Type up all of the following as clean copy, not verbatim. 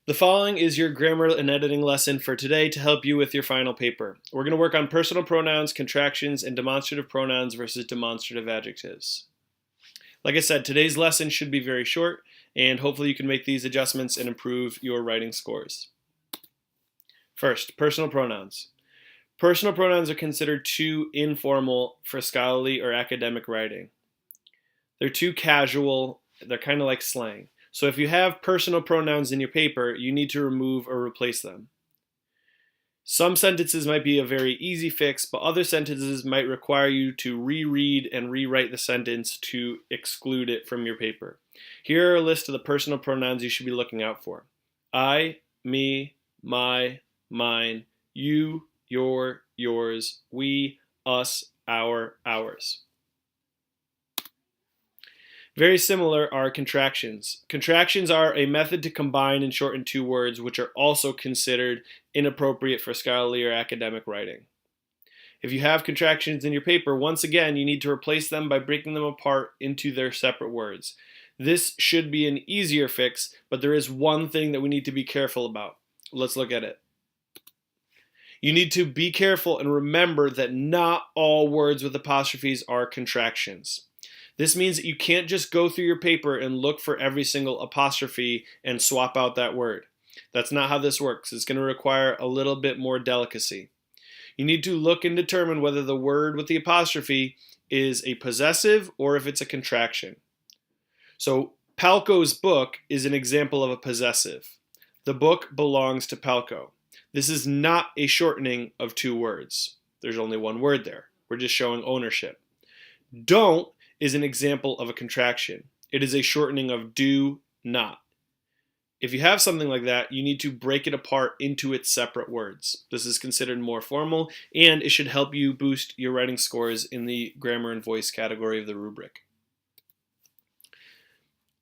The following is your grammar and editing lesson for today to help you with your final paper. We're going to work on personal pronouns, contractions, and demonstrative pronouns versus demonstrative adjectives. Like I said, today's lesson should be very short, and hopefully you can make these adjustments and improve your writing scores. First, personal pronouns. Personal pronouns are considered too informal for scholarly or academic writing. They're too casual, they're kind of like slang. So if you have personal pronouns in your paper, you need to remove or replace them. Some sentences might be a very easy fix, but other sentences might require you to reread and rewrite the sentence to exclude it from your paper. Here are a list of the personal pronouns you should be looking out for. I, me, my, mine, you, your, yours, we, us, our, ours. Very similar are contractions. Contractions are a method to combine and shorten two words, which are also considered inappropriate for scholarly or academic writing. If you have contractions in your paper, once again, you need to replace them by breaking them apart into their separate words. This should be an easier fix, but there is one thing that we need to be careful about. Let's look at it. You need to be careful and remember that not all words with apostrophes are contractions. This means that you can't just go through your paper and look for every single apostrophe and swap out that word. That's not how this works. It's going to require a little bit more delicacy. You need to look and determine whether the word with the apostrophe is a possessive or if it's a contraction. So Palco's book is an example of a possessive. The book belongs to Palco. This is not a shortening of two words. There's only one word there. We're just showing ownership. Don't is an example of a contraction. It is a shortening of do not. If you have something like that, you need to break it apart into its separate words. This is considered more formal, and it should help you boost your writing scores in the grammar and voice category of the rubric.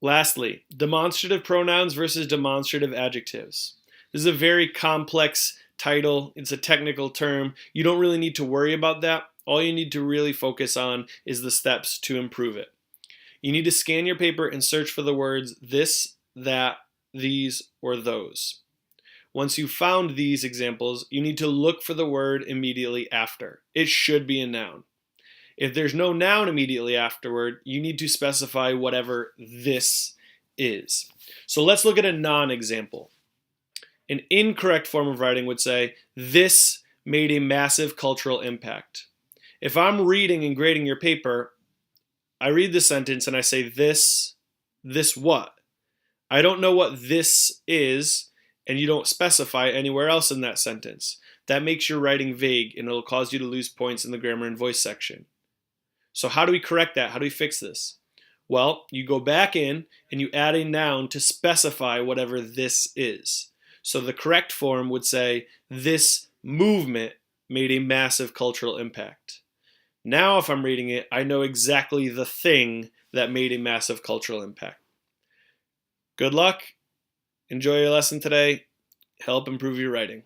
Lastly, demonstrative pronouns versus demonstrative adjectives. This is a very complex title. It's a technical term. You don't really need to worry about that. All you need to really focus on is the steps to improve it. You need to scan your paper and search for the words this, that, these, or those. Once you've found these examples, you need to look for the word immediately after. It should be a noun. If there's no noun immediately afterward, you need to specify whatever this is. So let's look at a non-example. An incorrect form of writing would say, this made a massive cultural impact. If I'm reading and grading your paper, I read the sentence and I say this what? I don't know what this is, and you don't specify anywhere else in that sentence. That makes your writing vague, and it'll cause you to lose points in the grammar and voice section. So how do we correct that? How do we fix this? Well, you go back in and you add a noun to specify whatever this is. So the correct form would say, this movement made a massive cultural impact. Now if I'm reading it, I know exactly the thing that made a massive cultural impact. Good luck. Enjoy your lesson today. Help improve your writing.